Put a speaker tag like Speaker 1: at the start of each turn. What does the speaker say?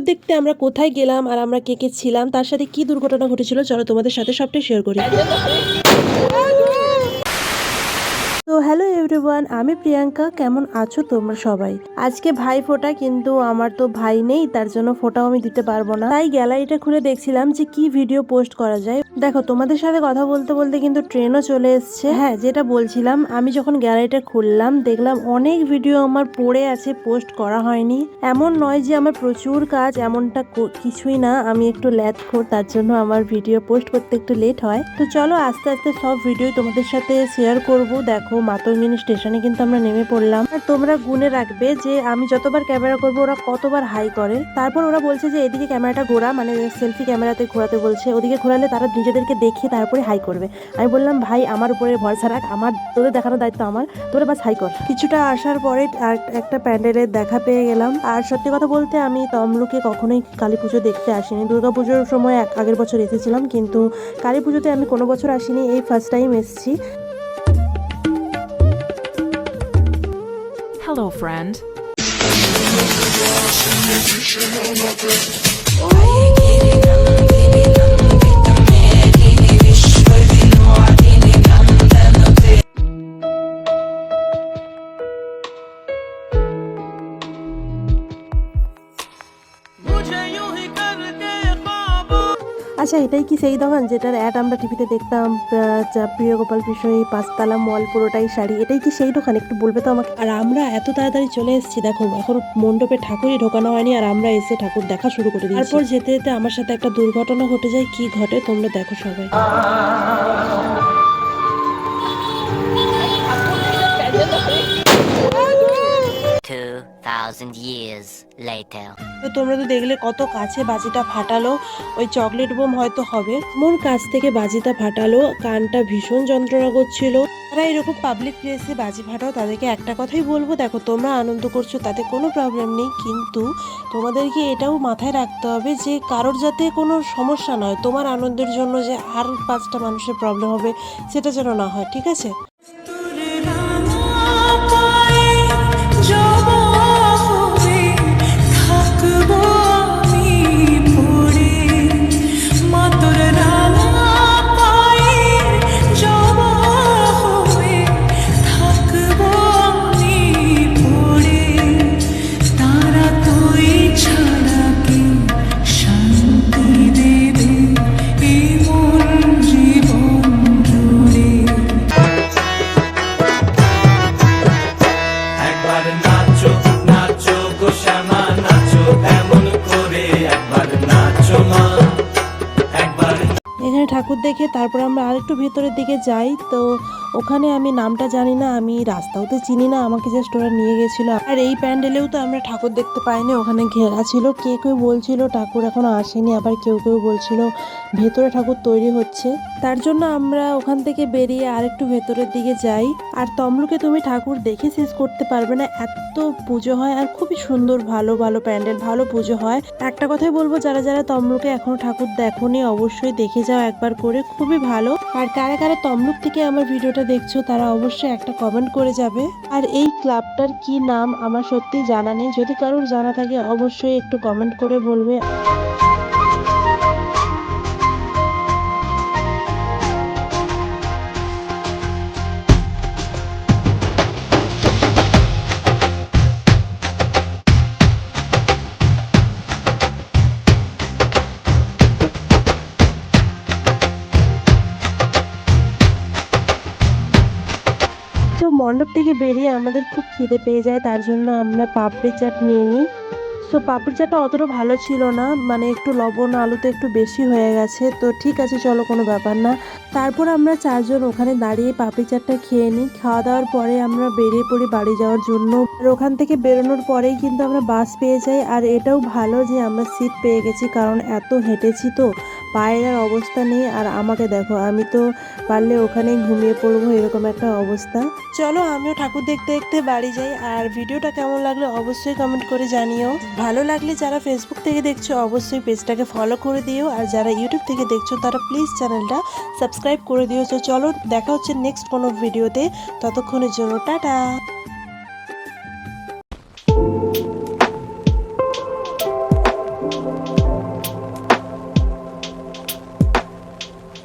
Speaker 1: দেখতে আমরা কোথায় গেলাম আর আমরা কে কে ছিলাম, তার সাথে কি দুর্ঘটনা ঘটেছিল, চলো তোমাদের সাথে সবটাই শেয়ার করি। তো হ্যালো এভরিওয়ান, আমি প্রিয়াঙ্কা। কেমন আছো তোমরা সবাই? আজকে ভাই ফোঁটা, কিন্তু আমার তো ভাই নেই, তার জন্য ফোঁটাও আমি দিতে পারবো না। তাই গ্যালারিটা খুলে দেখছিলাম যে কি ভিডিও পোস্ট করা যায়। দেখো, তোমাদের সাথে কথা বলতে বলতে কিন্তু ট্রেনও চলে এসছে। হ্যাঁ, যেটা বলছিলাম, আমি যখন গ্যালারিটা খুললাম দেখলাম অনেক ভিডিও আমার পড়ে আছে, পোস্ট করা হয়নি। এমন নয় যে আমার প্রচুর কাজ, এমনটা কিছুই না। আমি একটু ল্যাথখোর, তার জন্য আমার ভিডিও পোস্ট করতে একটু লেট হয়। তো চলো আস্তে আস্তে সব ভিডিও তোমাদের সাথে শেয়ার করব। দেখো, মাতঙ্গিনী স্টেশনে কিন্তু আমরা নেমে পড়লাম। আর তোমরা গুনে রাখবে যে আমি যতবার ক্যামেরা করবো ওরা কতবার হাই করে। তারপর ওরা বলছে যে এদিকে ক্যামেরাটা ঘোরা, মানে সেলফি ক্যামেরাতে ঘোরাতে বলছে। ওদিকে ঘোরালে তারা নিজেদেরকে দেখে তারপরে হাই করবে। আমি বললাম, ভাই আমার উপরে ভরসা রাখ, আমার তোদের দেখানোর দায়িত্ব আমার, তোরা বাস হাই কর। কিছুটা আসার পরে একটা প্যান্ডেলের দেখা পেয়ে গেলাম। আর সত্যি কথা বলতে আমি তমলুকে কখনোই কালী পুজো দেখতে আসিনি। দুর্গাপুজোর সময় আগের বছর এসেছিলাম, কিন্তু কালী পুজোতে আমি কোনো বছর আসিনি, এই ফার্স্ট টাইম এসেছি।
Speaker 2: Hello, friend.
Speaker 1: আচ্ছা, এটাই কি সেই দোকান যেটার অ্যাড আমরা টিভিতে দেখতাম? প্রিয় গোপাল বিষয়, পাঁচতলা মল, পুরোটাই শাড়ি। এটাই কি সেই দোকান? একটু বলবে তো আমাকে। আর আমরা এত তাড়াতাড়ি চলে এসেছি, দেখো এখন মণ্ডপে ঠাকুরই ঢোকানো হয়নি আর আমরা এসে ঠাকুর দেখা শুরু করে দিয়েছি। তারপর যেতে যেতে আমার সাথে একটা দুর্ঘটনা ঘটে যায়। কি ঘটে তোমরা দেখো সবাই।
Speaker 3: 2000 years later.
Speaker 1: তো তোমরা তো দেখলে কত কাছে বাজিটা ফাটালো। ওই চকলেট বোম হয়তো হবে। মোর কাছ থেকে বাজিটা ফাটালো, কানটা ভীষণ যন্ত্রণা করছিল। তারা এরকম পাবলিক প্লেসে বাজি ফাটাও, তাদেরকে একটা কথাই বলবো, দেখো তোমরা আনন্দ করছো তাতে কোনো প্রবলেম নেই, কিন্তু তোমাদেরকে এটাও মাথায় রাখতে হবে যে কারোর যাতে কোনো সমস্যা নয়। তোমার আনন্দের জন্য যে আর 5টা মানুষের প্রবলেম হবে, সেটা যেন না হয়, ঠিক আছে? এখানে ঠাকুর দেখে তারপর আমরা আরেকটু ভেতরের দিকে যাই। তো ওখানে আমি নামটা জানি না, আমি রাস্তাও তো চিনি না, আমাকে জাস্ট ওরা নিয়ে গেছিল। আর এই প্যান্ডেলেও তো আমরা ঠাকুর দেখতে পাইনি, ওখানে ঘেরা ছিল। কেউ বলছিল ঠাকুর এখনো আসেনি, আবার কেউ বলছিল ভেতরে ঠাকুর তৈরি হচ্ছে। তার জন্য আমরা ওখান থেকে বেরিয়ে আরেকটু ভেতরের দিকে যাই। আর তমলুকে তুমি ঠাকুর দেখে শেষ করতে পারবে না, এত পুজো হয় আর খুবই সুন্দর, ভালো ভালো প্যান্ডেল, ভালো পুজো হয়। একটা কথাই বলবো, যারা যারা তমলুকে এখনো ঠাকুর দেখোনি অবশ্যই দেখে যাও একবার করে, খুবই ভালো। আর কারা কারা তমলুক থেকে আমার ভিডিওটা দেখছো তারা অবশ্যই একটা কমেন্ট করে যাবে। আর এই ক্লাবটার কি নাম আমার সত্যি জানা নেই, যদি কারোর জানা থাকে অবশ্যই একটু কমেন্ট করে বলবে। তো মণ্ডপ থেকে বেরিয়ে আমাদের খুব খিদে পেয়ে যায়, তার জন্য আমরা পাপড়ি চাট নিয়ে নিই। সো পাপড়ি চাটটা অতটা ভালো ছিল না, মানে একটু লবণ আলুতে একটু বেশি হয়ে গেছে। তো ঠিক আছে, চলো কোনো ব্যাপার না। তারপর আমরা 4জন ওখানে দাঁড়িয়ে পাপড়ি চাটটা খেয়ে নিই। খাওয়া দাওয়ার পরে আমরা বেরিয়ে পড়ি বাড়ি যাওয়ার জন্য। আর ওখান থেকে বেরোনোর পরেই কিন্তু আমরা বাস পেয়ে যাই। আর এটাও ভালো যে আমরা সিট পেয়ে গেছি, কারণ এত হেঁটেছি তো পায়ের আর অবস্থা নেই। আর আমাকে দেখো, আমি তো পারলে ওখানেই ঘুমিয়ে পড়বো, এরকম একটা অবস্থা। চলো আমিও ঠাকুর দেখতে দেখতে বাড়ি যাই। আর ভিডিওটা কেমন লাগলো অবশ্যই কমেন্ট করে জানিও। ভালো লাগলে যারা ফেসবুক থেকে দেখছো অবশ্যই পেজটাকে ফলো করে দিও, আর যারা ইউটিউব থেকে দেখছো তারা প্লিজ চ্যানেলটা সাবস্ক্রাইব করে দিও। তো চলো দেখা হচ্ছে নেক্সট কোনো ভিডিওতে, ততক্ষণের জন্য টাটা।